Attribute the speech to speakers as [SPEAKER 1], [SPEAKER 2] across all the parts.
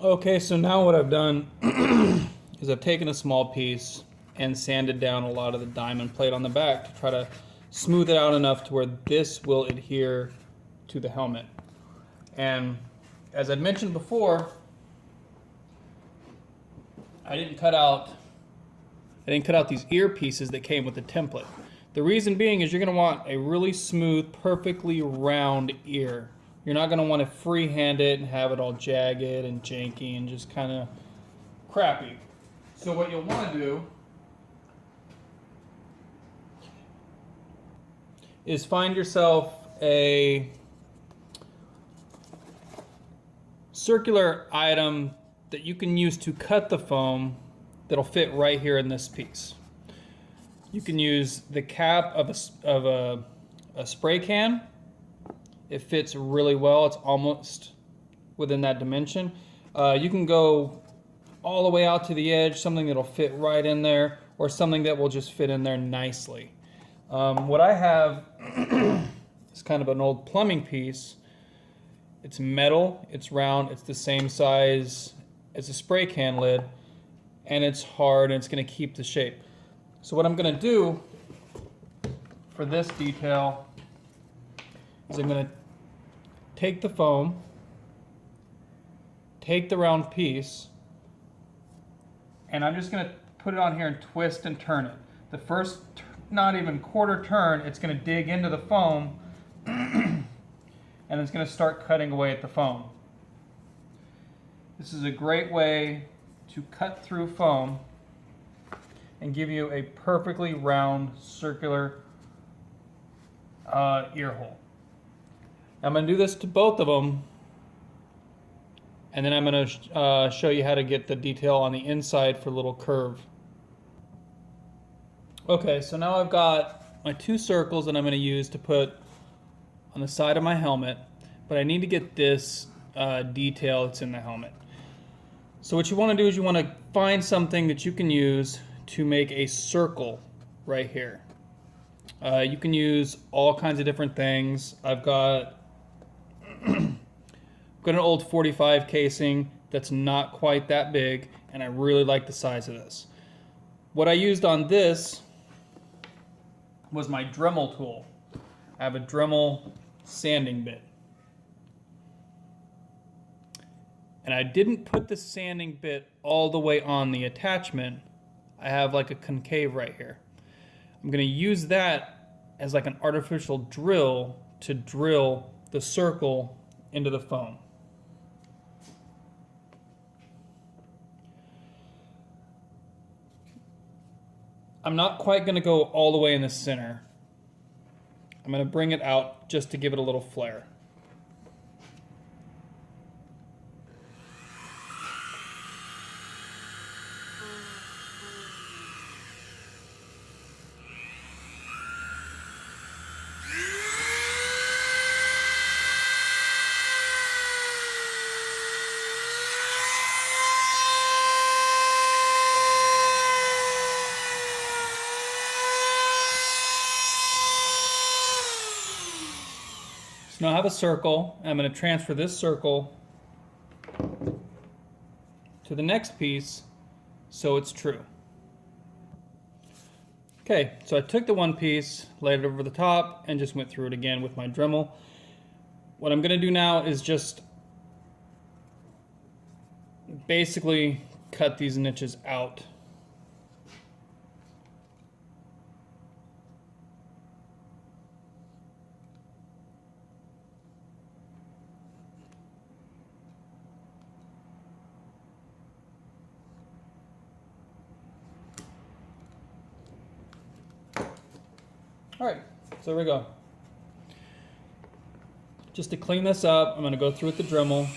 [SPEAKER 1] Okay, so now what I've done is I've taken a small piece and sanded down a lot of the diamond plate on the back to try to smooth it out enough to where this will adhere to the helmet. And as I'd mentioned before, I didn't cut out these ear pieces that came with the template. The reason being is you're going to want a really smooth, perfectly round ear. You're not going to want to freehand it and have it all jagged and janky and just kind of crappy. So what you'll want to do is find yourself a circular item that you can use to cut the foam that'll fit right here in this piece. You can use the cap of a spray can. It fits really well. It's almost within that dimension. You can go all the way out to the edge, something that'll fit right in there, or something that will just fit in there nicely. What I have is kind of an old plumbing piece. It's metal, it's round, it's the same size as a spray can lid, and it's hard and it's going to keep the shape. So what I'm going to do for this detail is I'm going to take the foam, take the round piece, and I'm just going to put it on here and twist and turn it. The first, not even quarter turn, it's going to dig into the foam and it's going to start cutting away at the foam. This is a great way to cut through foam and give you a perfectly round circular ear hole. I'm going to do this to both of them, and then I'm going to show you how to get the detail on the inside for a little curve. Okay, so now I've got my two circles that I'm going to use to put on the side of my helmet, but I need to get this detail that's in the helmet. So what you want to do is you want to find something that you can use to make a circle right here. You can use all kinds of different things. I've got an old 45 casing that's not quite that big, and I really like the size of this. What I used on this was my Dremel tool. I have a Dremel sanding bit. And I didn't put the sanding bit all the way on the attachment. I have like a concave right here. I'm going to use that as like an artificial drill to drill the circle into the foam. I'm not quite going to go all the way in the center. I'm going to bring it out just to give it a little flare. So now I have a circle, and I'm going to transfer this circle to the next piece so it's true. Okay, so I took the one piece, laid it over the top, and just went through it again with my Dremel. What I'm going to do now is just basically cut these niches out. All right, so there we go. Just to clean this up, I'm going to go through with the Dremel.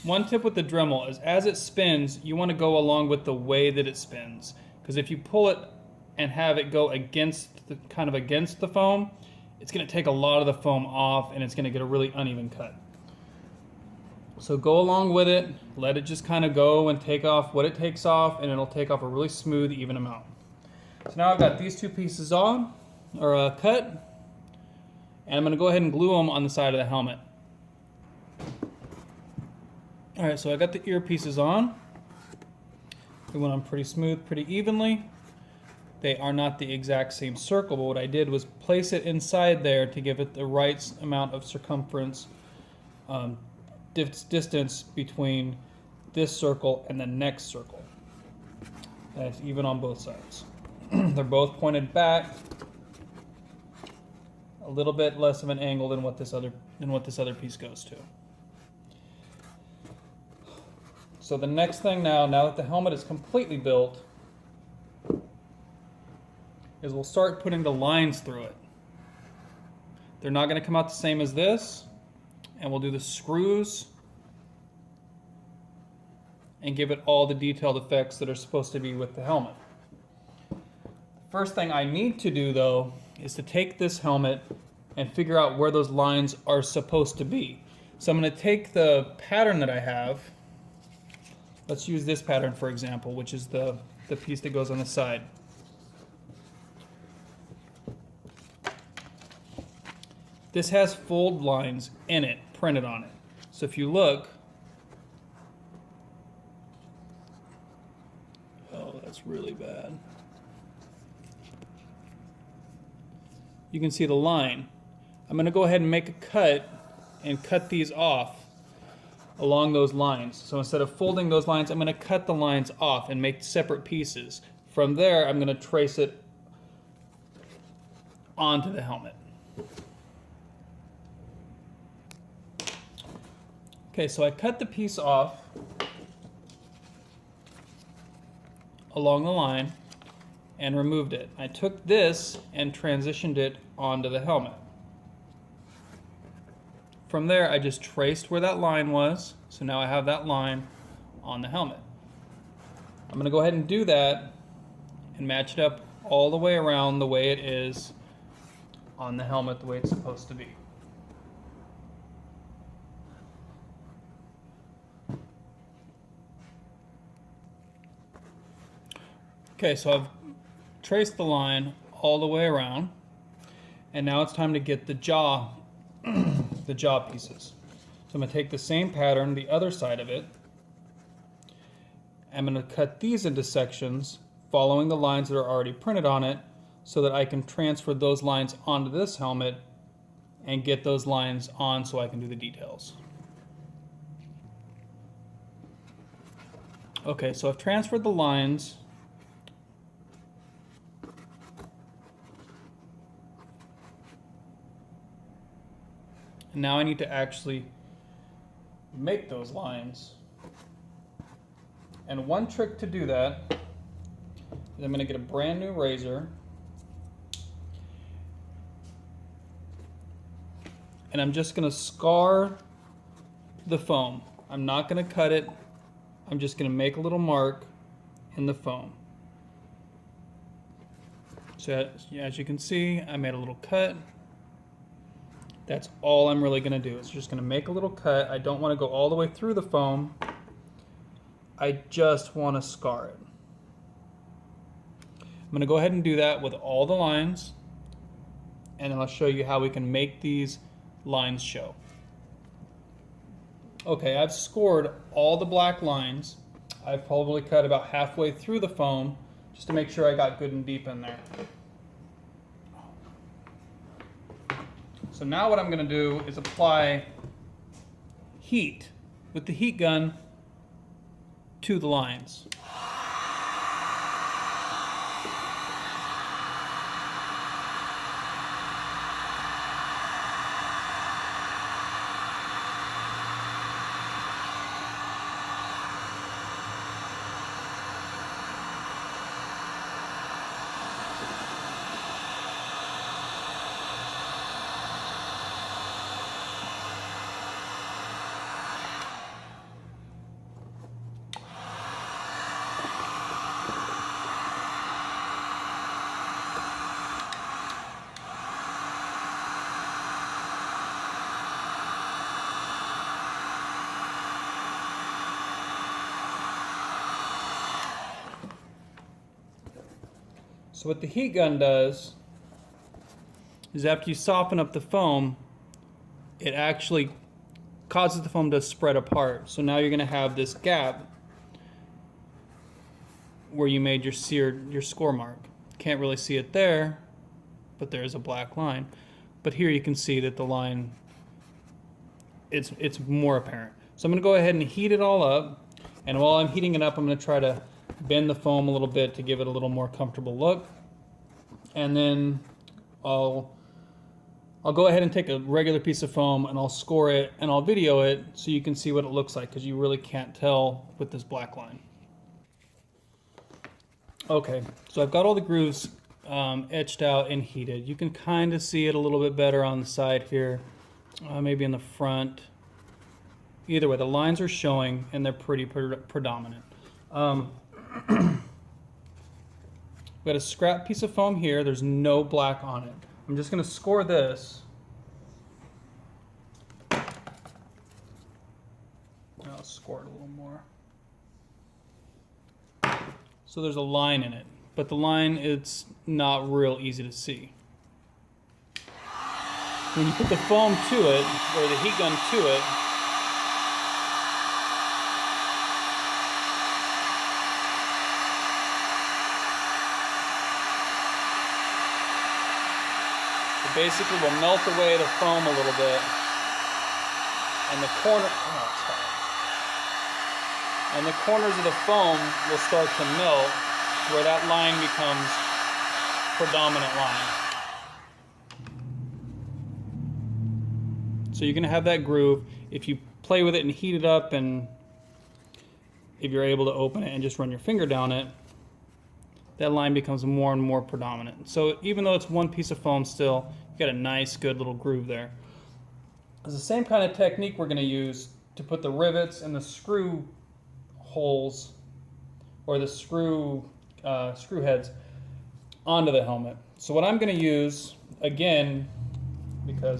[SPEAKER 1] One tip with the Dremel is as it spins, you want to go along with the way that it spins. because if you pull it and have it go against the, kind of against the foam, it's going to take a lot of the foam off and it's going to get a really uneven cut. So go along with it, let it just kind of go and take off what it takes off, and it'll take off a really smooth, even amount. So now I've got these two pieces on, or cut, and I'm going to go ahead and glue them on the side of the helmet. Alright, so I got the earpieces on. They went on pretty smooth, pretty evenly. They are not the exact same circle, but what I did was place it inside there to give it the right amount of circumference, distance between this circle and the next circle. That's even on both sides. They're both pointed back, a little bit less of an angle than what this other piece goes to. So the next thing now that the helmet is completely built, is we'll start putting the lines through it. They're not going to come out the same as this, and we'll do the screws and give it all the detailed effects that are supposed to be with the helmet. First thing I need to do though is to take this helmet and figure out where those lines are supposed to be. So I'm going to take the pattern that I have. Let's use this pattern for example, which is the piece that goes on the side. This has fold lines in it, printed on it. So if you look, oh, that's really bad. You can see the line. I'm going to go ahead and make a cut and cut these off along those lines. So instead of folding those lines, I'm going to cut the lines off and make separate pieces. From there, I'm going to trace it onto the helmet. Okay, so I cut the piece off along the line and removed it. I took this and transitioned it onto the helmet. From there, I just traced where that line was, so now I have that line on the helmet. I'm going to go ahead and do that and match it up all the way around the way it is on the helmet, the way it's supposed to be. Okay, so I've traced the line all the way around, and now it's time to get the jaw, the jaw pieces. So I'm going to take the same pattern, the other side of it. I'm going to cut these into sections, following the lines that are already printed on it, so that I can transfer those lines onto this helmet and get those lines on so I can do the details. Okay, so I've transferred the lines. And now I need to actually make those lines. And one trick to do that is I'm going to get a brand new razor, and I'm just going to scar the foam. I'm not going to cut it. I'm just going to make a little mark in the foam. So as you can see, I made a little cut. That's all I'm really going to do. It's just going to make a little cut. I don't want to go all the way through the foam. I just want to scar it. I'm going to go ahead and do that with all the lines, and then I'll show you how we can make these lines show. Okay, I've scored all the black lines. I've probably cut about halfway through the foam just to make sure I got good and deep in there. So now what I'm going to do is apply heat with the heat gun to the lines. So what the heat gun does is after you soften up the foam, it actually causes the foam to spread apart. So now you're going to have this gap where you made your score mark. Can't really see it there, but there's a black line. But here you can see that the line, it's more apparent. So I'm going to go ahead and heat it all up. And while I'm heating it up, I'm going to try to bend the foam a little bit to give it a little more comfortable look. And then I'll go ahead and take a regular piece of foam and I'll score it and I'll video it so you can see what it looks like, because you really can't tell with this black line. Okay, so I've got all the grooves etched out and heated. You can kind of see it a little bit better on the side here, maybe in the front. Either way, the lines are showing and they're pretty predominant. We've got a scrap piece of foam here. There's no black on it. I'm just going to score this. I'll score it a little more. So there's a line in it, but the line, it's not real easy to see. When you put the foam to it, or the heat gun to it, it basically will melt away the foam a little bit, and the corners of the foam will start to melt, where that line becomes predominant line. So you're going to have that groove. If you play with it and heat it up, and if you're able to open it and just run your finger down it, that line becomes more and more predominant. So even though it's one piece of foam still, you got a nice, good little groove there. It's the same kind of technique we're going to use to put the rivets and the screw holes, or the screw heads, onto the helmet. So what I'm going to use, again, because